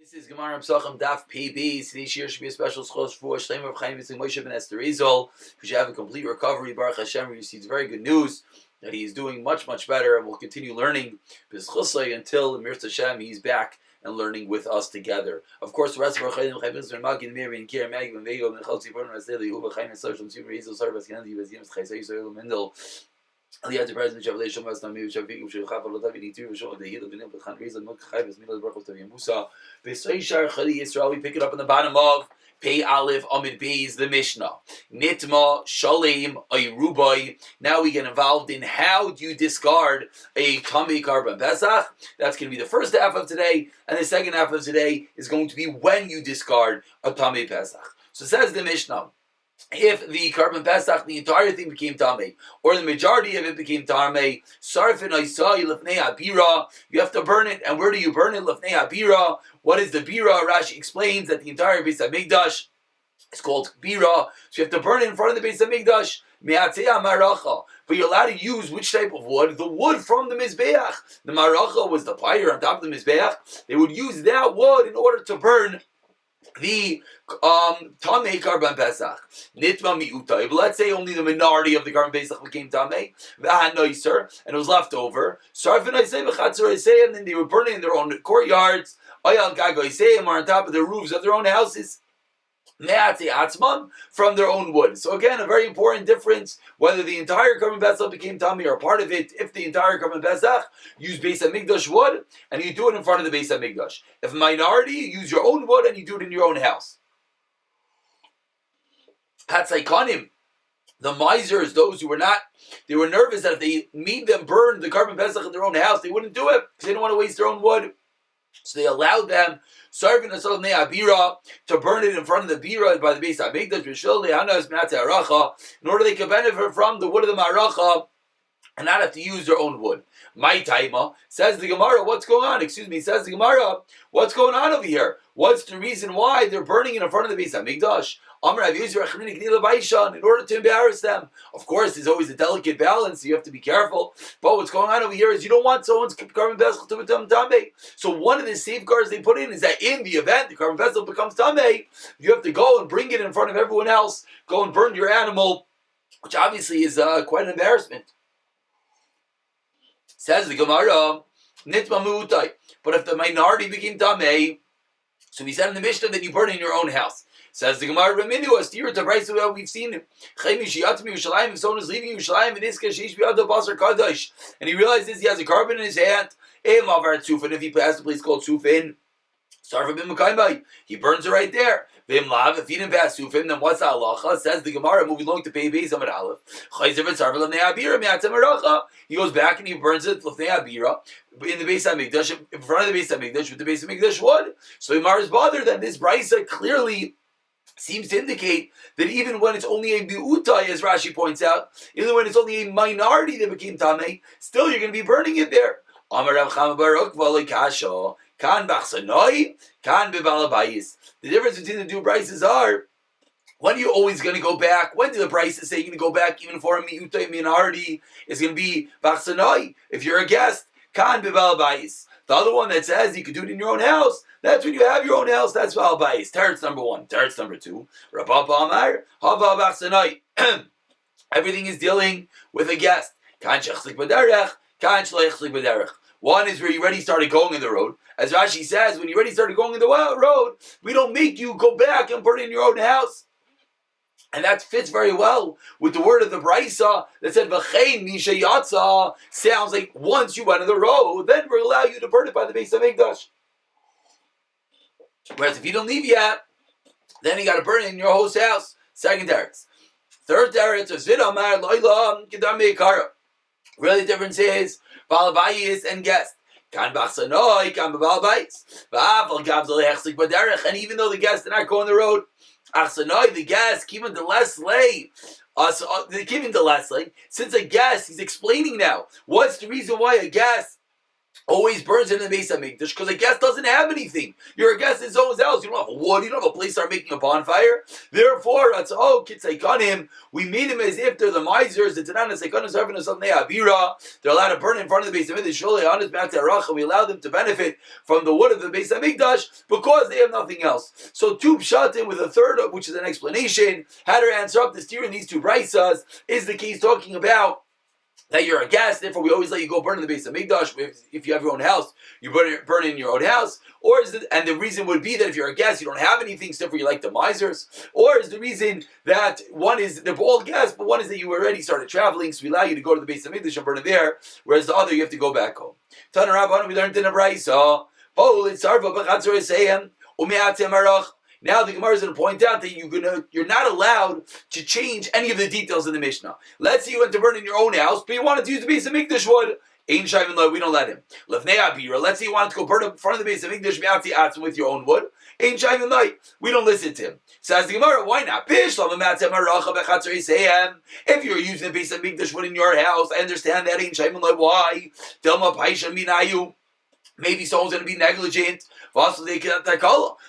This is Gemara Pesachim Daf PB. Today's year should be a special schos for Shlomo of Chaim Yitzchak Moshe ben Esther Izol, who should have a complete recovery. Baruch Hashem, we received very good news that he is doing much better, and will continue learning until Mirza Hashem he's back and learning with us together. Of course, the rest of our Chaim Yitzchak Magi and Miri and Kir Magi and Vego and Chalzi Born Raseli Uva Chaim and Social Super Izol Service Kennedy Vazimus Chaisay Yisrael Mendel. The other president of the Shomaz Nami Shafiq Shulchan Ladavi Nitu Shom the Hill of Benim Khan Reason Muk Chayvas Middle Baruch Tavi Musa Vesay Shar Khali Yisrael. We pick it up in the bottom of Pei Aleph Amid Beis the Mishnah Nitma Shalim Ayrubai. Now we get involved in how do you discard a Tamei Karban Pesach. That's going to be the first half of today, and the second half of today is going to be when you discard a Tamei Pesach. So says the Mishnah, if the Karban Pesach, the entire thing became Tamei, or the majority of it became Tamei, Sarfin Aisai Lefnei Abira, you have to burn it. And where do you burn it? Lefnei Abira. What is the Bira? Rashi explains that the entire Beis HaMikdash is called Bira, so you have to burn it in front of the Beis HaMikdash. Me'atzea Maracha. But you're allowed to use which type of wood? The wood from the Mizbeach. The Maracha was the fire on top of the Mizbeach. They would use that wood in order to burn the Tamei Karban Pesach. Nitma mi'utay. But let's say only the minority of the Karban Pesach became Tamei, v'hanoiser, and it was left over. Sarfin Isay v'chatzor Isay, and then they were burning in their own courtyards. Ayal Gago Isayim, or on top of the roofs of their own houses. Me'atei atzmam, from their own wood. So again, a very important difference whether the entire Karban Pesach became Tamei or part of it. If the entire Karban Pesach use Beis HaMikdash wood and you do it in front of the Beis HaMikdash. If a minority, you use your own wood and you do it in your own house. Hatzaikanim, the misers, those who were not, they were nervous that if they made them burn the Karban Pesach in their own house, they wouldn't do it because they didn't want to waste their own wood. So they allowed them, serving the Sol Abira, to burn it in front of the Bira by the Beis HaMikdash, in order they could benefit from the wood of the Maracha and not have to use their own wood. My Taima, says the Gemara, what's going on? Says the Gemara, what's going on over here? What's the reason why they're burning it in front of the Beis HaMikdash? In order to embarrass them. Of course, there's always a delicate balance, so you have to be careful. But what's going on over here is you don't want someone's Karban Pesach to become Tamei. So one of the safeguards they put in is that in the event the Karban Pesach becomes Tamei, you have to go and bring it in front of everyone else, go and burn your animal, which obviously is quite an embarrassment. Says the Gemara, Nitma Mu'utai. But if the minority became Tamei, so we said in the Mishnah that you burn it in your own house. Says the Gemara, Reminu, a steer to Bryce, we've seen if someone is leaving Yerushalayim, and he realizes he has a carbon in his hand, if he passed a place called Sufin, he burns it right there. If he didn't pass Sufin, then what's the halacha? Says the Gemara, moving along to Pei Beis Amud Aleph. He goes back and he burns it in the Beis HaMikdash, in front of the Beis HaMikdash, with the Beis HaMikdash wood. So Imar is bothered that this Brisa clearly seems to indicate that even when it's only a bi'utai, as Rashi points out, even when it's only a minority that became Tamei, still you're going to be burning it there. The difference between the two Brises are, when are you always going to go back? When do the Brises say you're going to go back even for a mi'utai minority? It's going to be bachsanoi. If you're a guest, kan b'bal bayis. The other one that says you could do it in your own house, that's when you have your own house, that's Baal Bayis. Teretz number one. Teretz number two. Rabba Amar, Hava Bachsanoi. Everything is dealing with a guest. Kan shechslik b'derech, kan shleichslik b'derech. One is where you already started going in the road. As Rashi says, when you already started going in the road, we don't make you go back and burn it in your own house. And that fits very well with the word of the Brisa that said, V'chein misha yatsa, sounds like once you went on the road, then we'll allow you to burn it by the Beis HaMikdash. Whereas if you don't leave yet, then you got to burn it in your host house. Second teretz. Third teretz of Zid Amar Loila Kedam Meikara. Really the difference is Balabayis and guest. Kan Bachsanoi, kan Balabayis. V'aval Gavzal Hechslik Baderech. And even though the guests did not go on the road, Achsanoi, the guest, Kivin de Leslie. Since a guest, he's explaining now. What's the reason why a guest always burns in the Beis Hamikdash because a guest doesn't have anything. You're a guest in someone's house. You don't have wood. You don't have a place to start making a bonfire. Therefore, that's Kitzaikanim. We meet him as if they're the misers. The Tanan Seikanim is having something Avira. They're allowed to burn in front of the Beis Hamikdash. Surely, honest back to Aracha. We allow them to benefit from the wood of the Beis Hamikdash because they have nothing else. So, two pshatim with a third, which is an explanation. How to answer up the steer in these two braysos is the case talking about that you're a guest, therefore we always let you go burn in the Beis Hamikdash. If you have your own house, you burn in your own house. Or and the reason would be that if you're a guest, you don't have anything, so therefore you like the misers. Or is the reason that one is they're all guests, but one is that you already started traveling, so we allow you to go to the Beis Hamikdash and burn it there, whereas the other you have to go back home. Tana Rabbanan, we learned in a brayso. Now the Gemara is going to point out that you're not allowed to change any of the details in the Mishnah. Let's say you went to burn in your own house, but you wanted to use the Beis Hamikdash wood. Ein shayvin lo, we don't let him. Lefnei abira. Let's say you wanted to go burn in front of the Beis Hamikdash mi'ati atzim with your own wood. Ein shayvin lo, we don't listen to him. Says the Gemara, why not? If you're using the Beis Hamikdash wood in your house, I understand that. Ein shayvin lo, why? Delma paisha minayu. Maybe someone's going to be negligent. The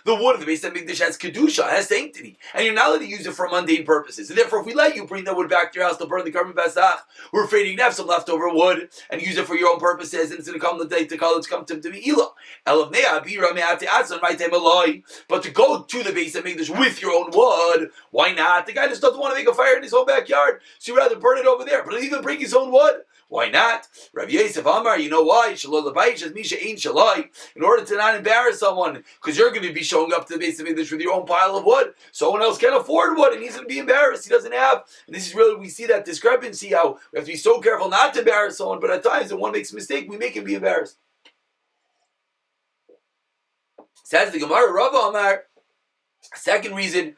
wood of the Beis Hamikdash has kedusha, has sanctity, and you're not allowed to use it for mundane purposes. And therefore, if we let you bring that wood back to your house to burn the Karban Pesach, we're afraid you're going to have some leftover wood and use it for your own purposes, and it's going to come the day to call it's come to be ila. But to go to the Beis Hamikdash with your own wood, why not? The guy just doesn't want to make a fire in his own backyard, so you'd rather burn it over there. But he'll even bring his own wood. Why not? Rav Yosef Amar, you know why? In order to not embarrass someone, because you're going to be showing up to the Beis Hamikdash with your own pile of wood. Someone else can't afford wood, and he's going to be embarrassed. He doesn't have. And this is really, we see that discrepancy, how we have to be so careful not to embarrass someone, but at times when one makes a mistake, we make him be embarrassed. Says the Gemara, Rav Amar, second reason,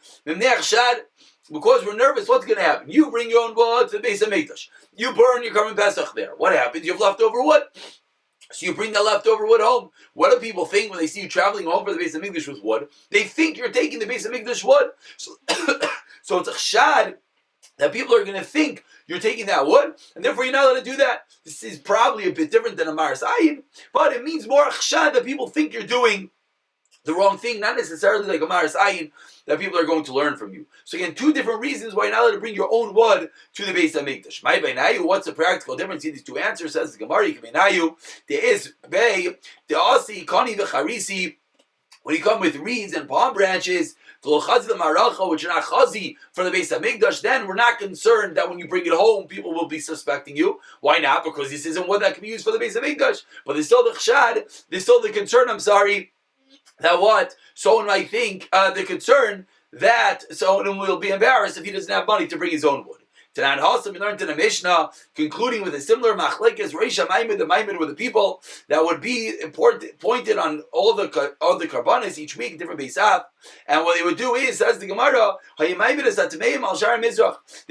because we're nervous, what's going to happen? You bring your own wood to the Beis Hamikdash. You burn your Karban Pesach there. What happens? You have leftover wood. So you bring that leftover wood home. What do people think when they see you traveling home for the Beis Hamikdash with wood? They think you're taking the Beis Hamikdash wood. So it's a chshad that people are going to think you're taking that wood, and therefore you're not allowed to do that. This is probably a bit different than a Maris Ayin, but it means more chshad that people think you're doing the wrong thing, not necessarily like a Maris Ayin, that people are going to learn from you. So again, two different reasons why you're not allowed to bring your own wood to the Beis Hamikdash. My Beinayu, what's the practical difference in these two answers? Says the Gemara, Beinayu, there is Bei, the Asi, Kani, the Charisi, when you come with reeds and palm branches, the Lochazi, the Maracha, which are not Chazi for the Beis Hamikdash, then we're not concerned that when you bring it home, people will be suspecting you. Why not? Because this isn't wood that can be used for the Beis Hamikdash. But there's still the Chshad, there's still the concern, that what? Someone might think, the concern that someone will be embarrassed if he doesn't have money to bring his own wood. Tanan Hasa, we learned in a Mishnah, concluding with a similar machlekes, Reisha Maimid, the Maimid were the people that would be pointed on all the karbanis each week, different beisav, and what they would do is, says the Gemara, they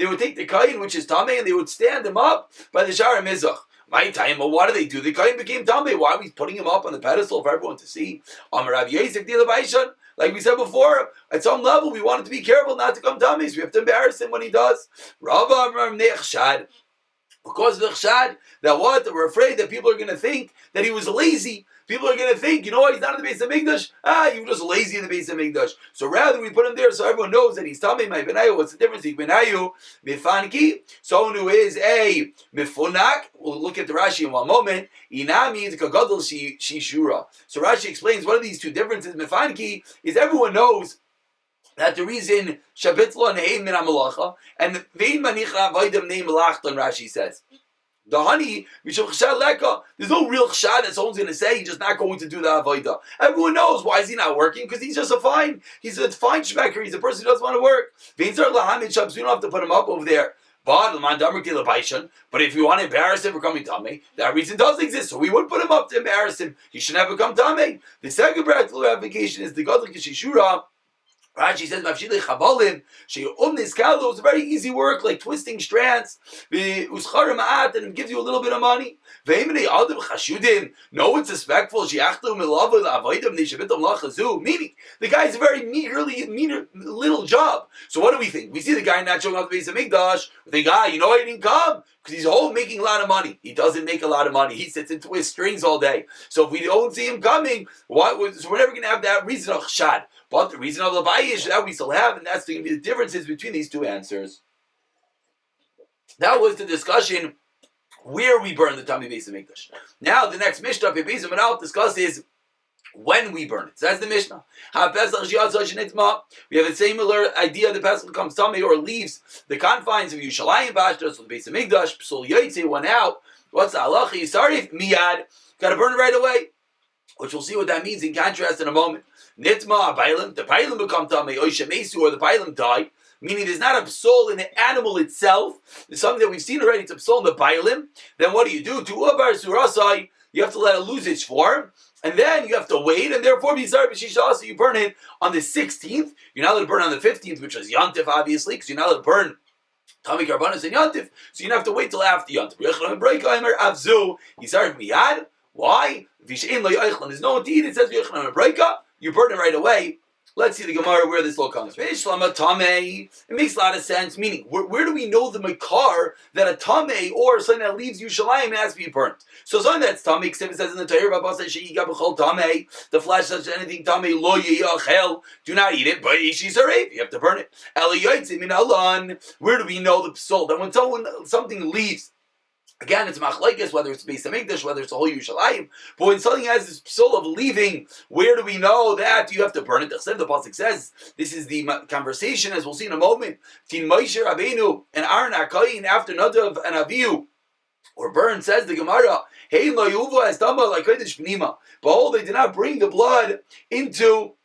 would take the kain, which is tamei, and they would stand him up by the Shara Mizrach. My time, well, what do they do? The kain became tamei. Why are we putting him up on the pedestal for everyone to see? Rav Yosef Dilabaishan. Like we said before, at some level, we want him to be careful not to come tummies. We have to embarrass him when he does. Rava Nechshad. Because of the chshad, that what? We're afraid that people are going to think that he was lazy. People are going to think, you know what, he's not in the Beis Hamikdash. You were just lazy in the Beis Hamikdash. So rather we put him there so everyone knows that he's tamei. My benayu. What's the difference between benayu, mifanki, someone who is a mifunak? We'll look at the Rashi in one moment. Inami the kagadol shishura. So Rashi explains what are these two differences. Mifanki is everyone knows that the reason Shabitla Nehem Min HaMalacha and Vein Manicha Vaidam Nehem Malachtan, Rashi says. The honey, there's no real chshad that someone's going to say he's just not going to do the avodah. Everyone knows why is he not working, because he's just he's a fine shmecker, he's a person who doesn't want to work. We don't have to put him up over there. But if you want to embarrass him for coming tamei, that reason does exist. So we would put him up to embarrass him. He should never become tamei. The second practical application is the gadol kishishura. Rashi says, "Mavshilei chavalim she'umnis kalo is very easy work, like twisting strands. Uschar ma'at, and it gives you a little bit of money. Ve'imnei adam chashudim, no one's suspectful. She'achtu milavo la'avodim nishavitam lachazu. Meaning, the guy's a very meager little job. So what do we think? We see the guy not showing up to the Beis Hamikdash. We think, you know why he didn't come? Because he's home making a lot of money. He doesn't make a lot of money. He sits and twists strings all day. So if we don't see him coming, so we're never going to have that reason of chshad. But the reason of Labayish that we still have, and that's going to be the differences between these two answers. That was the discussion where we burn the Tamei Beis Hamikdash. Now the next Mishnah, Beis Hamikdash, discusses when we burn it. So that's the Mishnah. We have a similar idea. The Pesach becomes Tamei or leaves the confines of Yerushalayim, Bashta, so the Beis Hamikdash, Psul Yaitze went out. What's the halacha? Yisarif miyad. Got to burn it right away. Which we'll see what that means in contrast in a moment. Nitma bailim, the bailim become tamei, oisha mesu, or the bailim die. Meaning there's not a psol in the animal itself. There's something that we've seen already. It's a psol in the bailim. Then what do? To ubar surasai, you have to let it lose its form, and then you have to wait, and therefore so you burn it on the 16th. You're not allowed to burn on the 15th, which is Yantif, obviously, because you're not allowed to burn Tamei Karbanos and Yantif, so you don't have to wait till after Yantif. Why? There's no one to eat. It says you burn it right away. Let's see the Gemara where this law comes from. It makes a lot of sense. Meaning, where do we know the makar that a tamei or something that leaves Yerushalayim has to be burnt? So something that's tamei, except it says in the Torah, the flesh such anything tamei lo yiyachel, do not eat it, but you have to burn it. Where do we know the psol? That when something leaves, again, it's machlekes, whether it's Beis Hamikdash, whether it's the whole Yerushalayim. But when something has this psul of leaving, where do we know that you have to burn it? The pasuk says this is the conversation, as we'll see in a moment. Tin Moshe Rabbeinu and Aaron Akayin after Nadav and Avihu were burned. Says the Gemara, "Hey lo yuvu as dama like kodesh pnima." Behold, they did not bring the blood into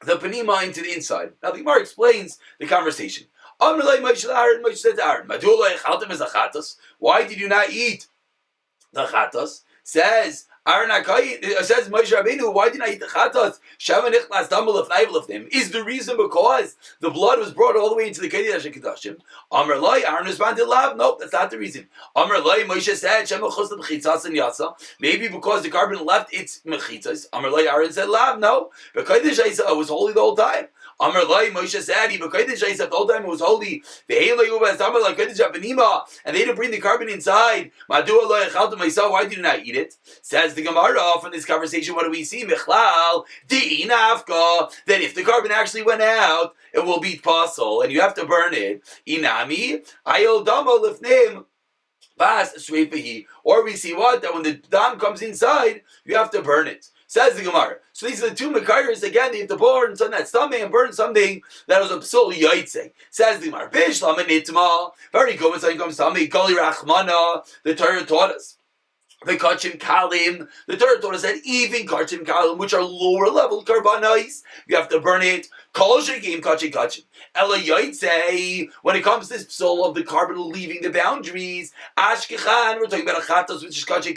the panima, into the inside. Now the Gemara explains the conversation. Moshe said to Aaron, why did you not eat the chatas? Says Aaron says Moshe Rabbeinu, why didn't I eat the chatas? Is the reason because the blood was brought all the way into the Kodesh and Kedushim? Amar Lai, Aaron responded, "Lav, nope, that's not the reason." Amar Lai, Moshe said, maybe because the carbon left its mechitzas. Amar Lai, Aaron said, "Lav, no, the Kodesh was holy the whole time." Amar Lai, Moshe said, the whole time it was holy. And they didn't bring the carbon inside. Why did you not eat it? Says the Gemara from this conversation, what do we see? Michlal, then if the carbon actually went out, it will be pasul, and you have to burn it. Inami, ayol damo lifnim. Or we see what? That when the dam comes inside, you have to burn it. Says the Gemara. So these are the two makayers. Again, they have to burn something that's tamei and burn something that was a psul yaitse. Says the Gemara. Bishlam nitma. Very good when something comes tamei. Kali rachmana. The Torah taught us. The kachim kalim. The Torah taught us that even kachim kalim, which are lower level karbanos, you have to burn it. Kol shegim kachim. Ela yaitse. When it comes to this psul of the carbon leaving the boundaries, ashkechan. We're talking about a chatos, which is kachim.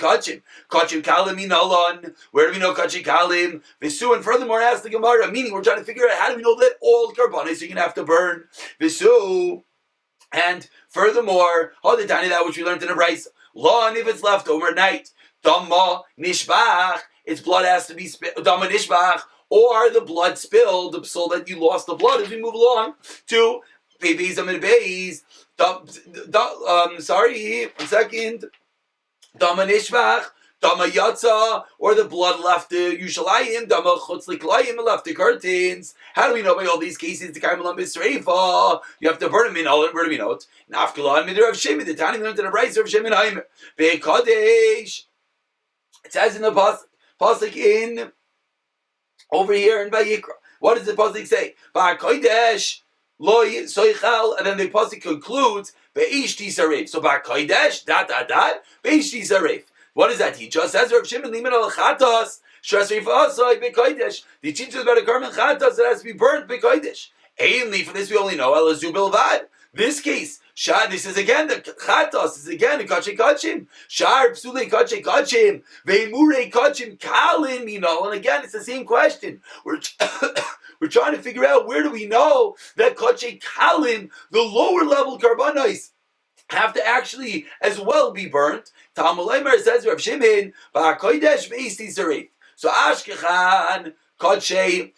Kachim kalim minalan. Where do we know kachim kalim? Visu. And furthermore, ask the Gemara. Meaning, we're trying to figure out how do we know that all karbanos you're gonna have to burn. Visu. And furthermore, the tiny that which we learned in the Brisa. Law, and if it's left overnight, Dama nishbach, its blood has to be Dama nishbach, or the blood spilled, so that you lost the blood as we move along to babies and babies. Sorry, 1 second. Dama nishbach, Dama yatsa, or the blood left the Yushalayim, Dama chutz liklayim, left the curtains. How do we know by all these cases? The Kaimalam Bisreifa, you have to burn them in all. Where do we know it? Nafkala Midr of Shimon, the Tani learned in the Rice of Shimon Haimer. Be'kadesh. It says in the pasuk in over here in Vayikra. What does the pasuk say? Ba'kadesh loy soichal, and then the pasuk concludes be'ishti sarif. So ba'kadesh be'ishti sarif. What does that teach us? Says Rav Shimon limin al chatas. The teaches about a carbon chatas that has to be burnt bekodesh. Ainly for this we only know elazu bilvad. This case, this is again the chatas. This is again the kachim kachim. Shar psule kachim kachim. Veimure kachim kalin. And again, it's the same question. We're trying trying to figure out where do we know that Kache Kalim, the lower level Karbanos, have to actually as well be burnt. Talmud Leimer says Rav Shimon, Ba'akodesh Ve'isi Zarif. So Ashkechan, Kache.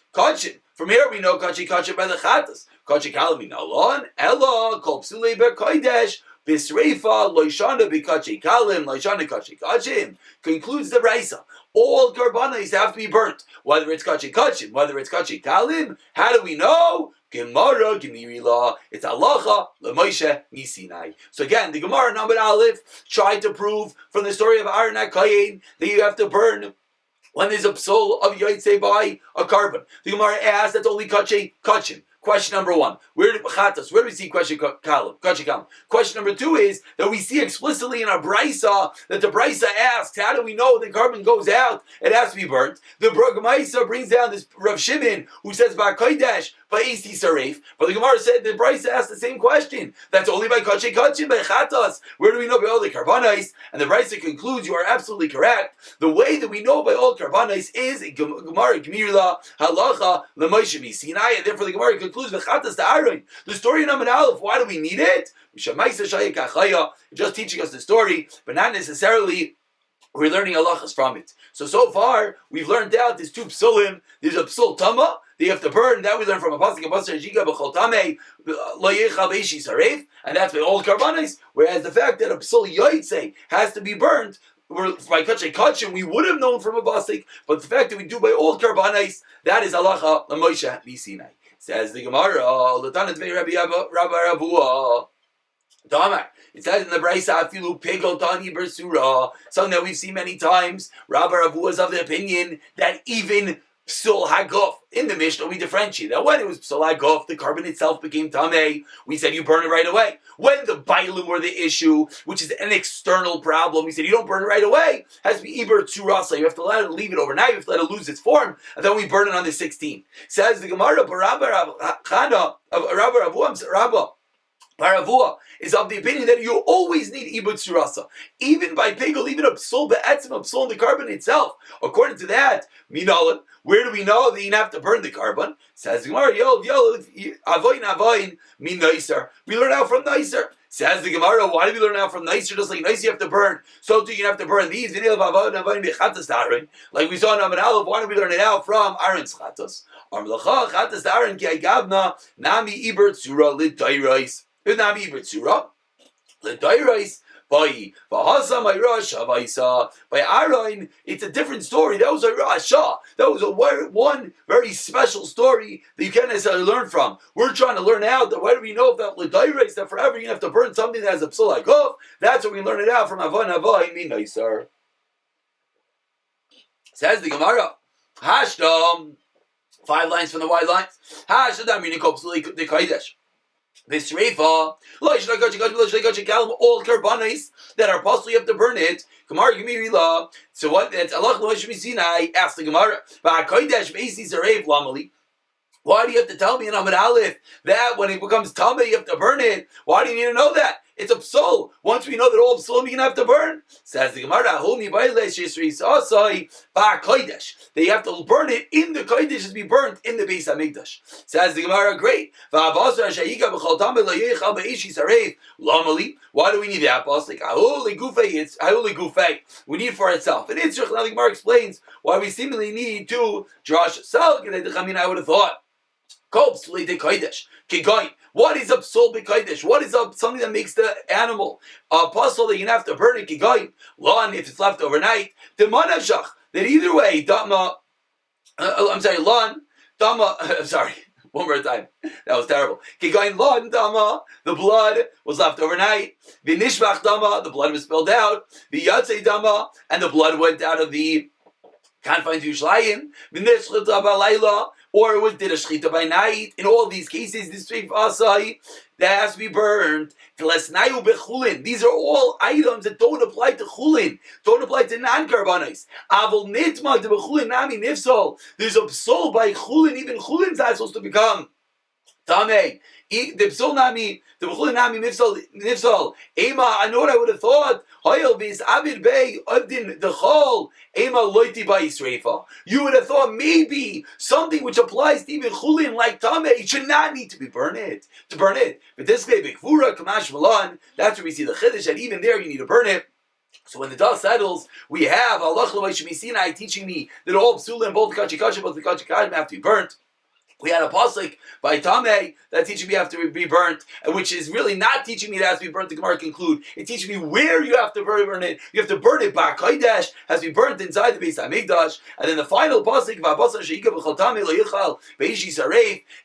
From here we know Kache by the Chatas. Kache Kalim we know Lon, Ella, Kol Psulei Berkodesh, Bisreifa, Loishana Bikache Kalim, Loishana Kache Kachim. Concludes the Raisa. All karbanos have to be burnt, whether it's Kache Kachim, whether it's Kache Kalim. How do we know? Gemara, Gemiri law, it's halacha, leMoshe, Misinai. So again, the Gemara number Aleph tried to prove from the story of Aaron HaKohen that you have to burn when there's a psol of Yotzei by a carbon. The Gemara asks that's only Kache Kachim. Question number one, where do we see Kache Kalim? Question number two is that we see explicitly in our Brisa that the Brisa asks, how do we know the carbon goes out? It has to be burnt. The Brisa brings down this Rav Shimon who says Ba'akodesh Ba'isi Saref, but the Gemara said the Brisa asked the same question. That's only by Kache Kachim, by Chatas. Where do we know by all the Karbanos? And the Brisa concludes, you are absolutely correct. The way that we know by all Karbanos is Gemara Gemirla Halacha LeMoshe Misinai, and therefore the Gemara concludes V'chatas to Aaron. The story in Amud Aleph. Why do we need it? It's just teaching us the story, but not necessarily we're learning halachas from it. So far we've learned out there's two psulim. There's a psul tama that you have to burn. That we learn from a pasuk of Basar Jiga b'chol tamei lo yechal b'eishi saref, and that's by all karbanos. Whereas the fact that a psul yotzei has to be burned, by Kache Kachim, we would have known from a pasuk, but the fact that we do by all karbanos, that is halacha l'Moshe Misinai. Says the Gemara, L'tanat vei Rabbi Ravua. It says in the Brisa, Afilu Pigol Tani Bersura, something that we've seen many times. Rabbi Ravua is of the opinion that even Psul Hagof, in the Mishnah we differentiate that when it was Psul Hagof, the carbon itself became Tameh. We said you burn it right away. When the Bailim were the issue, which is an external problem, we said you don't burn it right away. It has to be Iber Tsurasa. You have to leave it overnight. You have to let it lose its form, and then we burn it on the 16th. Says the Gemara, Paravua is of the opinion that you always need Ibud Surasa. Even by Pigel, even a psul be'etzim, a psul in the carbon itself. According to that, Minalan, where do we know that you have to burn the carbon? Says the Gemara, Avoin, min Neiser. We learn out from Neiser. Says the Gemara, why do we learn out from Neiser? Just like Neiser you have to burn, so too you have to burn these. Like we saw in Amud Aleph, why do we learn it out from Aaron's Chatas? Armlacha, Chatas Aaron, Ki Agavna, Nami Iber Tzura, Lidairais. Nami Iber Tzura, Lidairais. By Aaron, it's a different story. That was a Rasha. That was one very special story that you can't necessarily learn from. We're trying to learn out that why do we know that L'dairais, that forever you have to burn something that has a psul hagov? That's what we learn it out from Avon Avai Min Neiser. Says the Gemara, Hashdam, 5 lines from the wide lines. Hashdam Minikop the Kaidesh. This Reifa, all karbanis that are possible, you have to burn it. Gemara Gemiri law. So what? That's Allah Moshe Misinai. Ask the Gemara. Why do you have to tell me in Amud Aleph that when it becomes tamei you have to burn it? Why do you need to know that? It's a psul. Once we know that all psulim you have to burn, says the Gemara, that you have to burn it in the kodesh to be burnt in the Beis Hamikdash. Says the Gemara, great. Why do we need that? We need for itself. And it's the Gemara explains why we seemingly need to drash self. I would have thought. What is a psul b'kodesh? What is something that makes the animal a puzzle that you have to burn it? Lan, if it's left overnight, the manavshach. That either way, dama. Lan, dama. I'm sorry. One more time. That was terrible. Lan dama. The blood was left overnight. V'nishbach dama. The blood was spilled out. V'yatzei dama, and the blood went out of the confines of Yerushalayim. V'nishchet dama layla. Or it was did a shchita by night. In all these cases, this treif asai that has to be burned. These are all items that don't apply to chulin, don't apply to non-karbanos. Avol nitma de bechulin nami nifsol. There's a psul by chulin. Even chulin's not supposed to become tamei. The psul nami, the b'chul nami nifsal. Ema, I know what I would have thought. Hoyel vis abid bey abdin the chol. Ema loiti ba yisreifa. You would have thought maybe something which applies to even chulin like tameh, it should not need to be burn it. But this way, b'kvura kamash malan. That's where we see the chiddush that even there you need to burn it. So when the dust settles, we have Allah Sinai teaching me that all psulim, both the kachikash, both the kachikash have to be burnt. We had a pasuk by Tameh that teaching me have to be burnt, which is really not teaching me that it has to be burnt. The Gemara conclude it's teaching me where you have to burn it. You have to burn it by Kodesh, has to be burnt inside the Beis Hamikdash. And then the final pasuk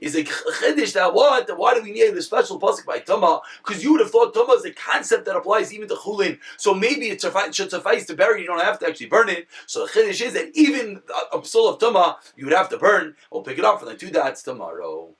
is a chiddush that what? Why do we need the special pasuk by Tama? Because you would have thought Tama is a concept that applies even to chulin. So maybe it should suffice to bury. You don't have to actually burn it. So the chiddush is that even a psul of Tama you would have to burn. We'll pick it up from the two dots tomorrow.